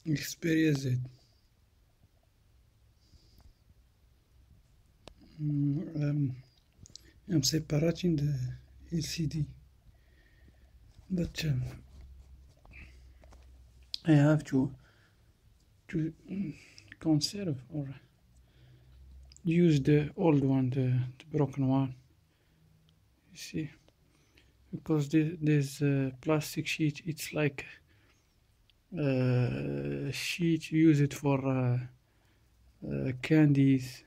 Xperia Z. I'm separating the LCD, but I have to conserve or use the old one, the broken one. You see, because this plastic sheet, it's like sheet used for candies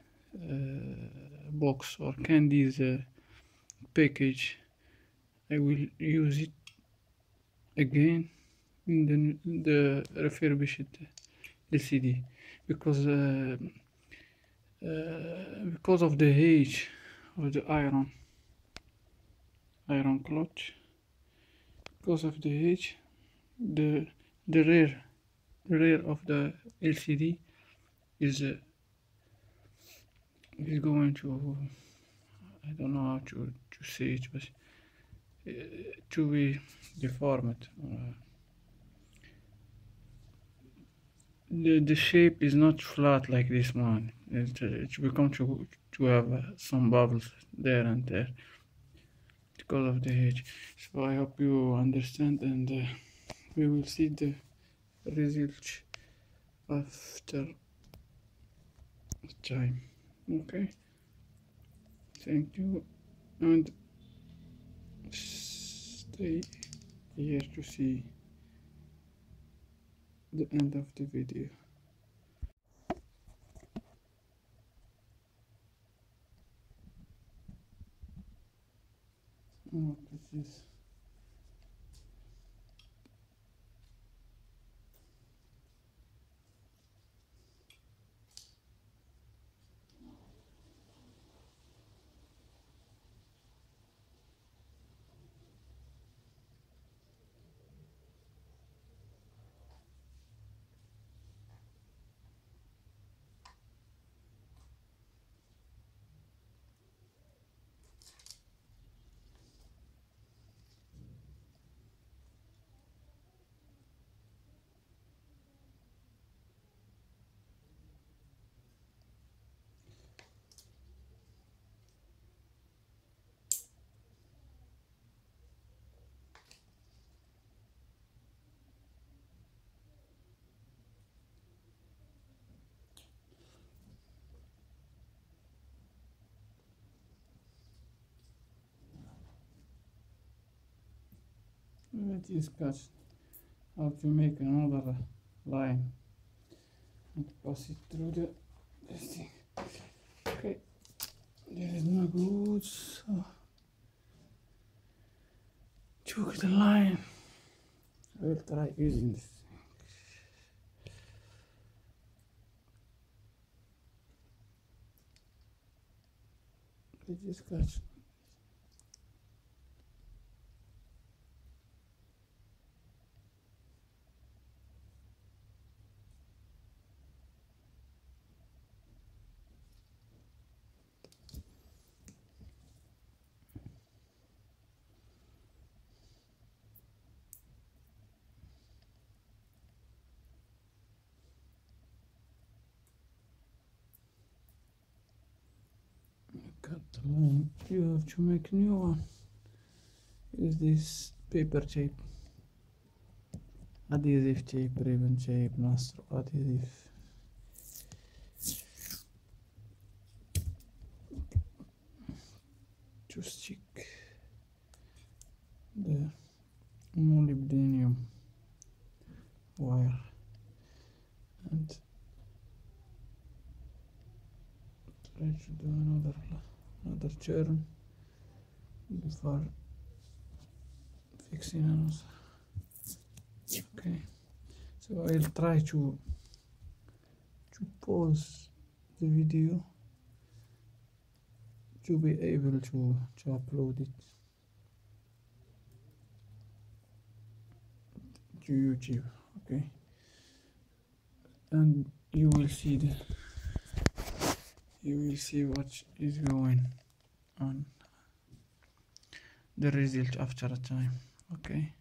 box or candies package. I will use it again in the refurbished LCD because of the age of the iron clutch. Because of the age, the rear of the LCD is going to, I don't know how to say it, but to be deformed. The shape is not flat like this one. It becomes to have some bubbles there and there because of the age. So I hope you understand, and we will see the results after time. Okay, thank you, and stay here to see the end of the video. What is this? Let's discuss how to make another line and pass it through the this thing. Okay, there is no good. So choke the line. I will try using this thing. Let's discuss. Cut the line. You have to make a new one. Use this paper tape, adhesive tape, ribbon tape, nastro adhesive. To stick the molybdenum wire and try to do another turn before fixing another. Okay, so I'll try to pause the video to be able to upload it to YouTube. Okay, and you will see what is going on, the result after a time. Okay,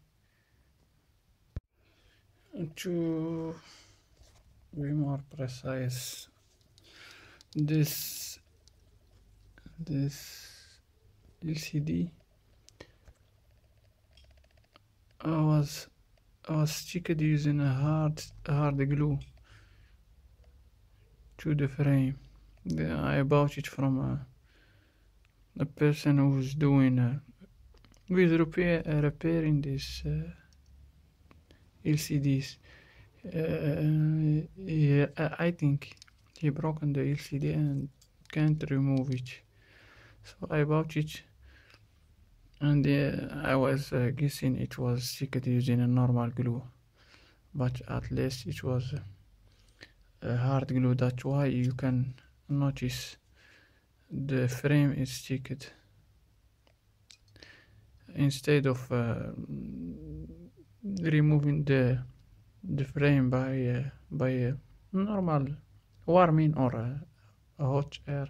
to be more precise. This LCD was sticked using a hard glue to the frame. I bought it from a person who's doing with repairing these LCDs. I think he broken the LCD and can't remove it. So I bought it, and I was guessing it was sticked using a normal glue, but at least it was a hard glue. That's why you can notice the frame is sticked instead of removing the frame by normal warming or a hot air.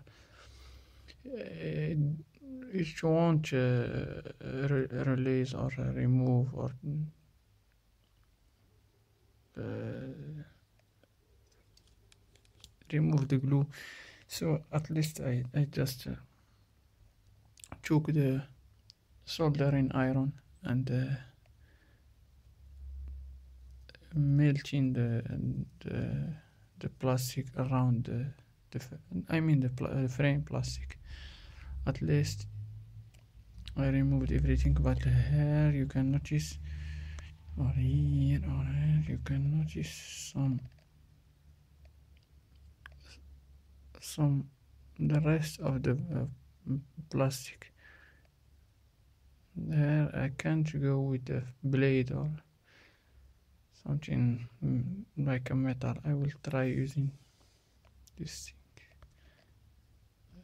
It won't release or remove or remove the glue. So at least I just took the soldering iron and melting the plastic around the frame plastic. At least I removed everything, but here you can notice, or here you can notice some the rest of the plastic. There I can't go with the blade or something like a metal. I will try using this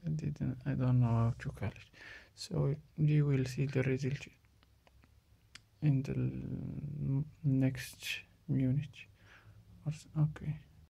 thing. I don't know how to call it. So you will see the result in the next unit. Okay.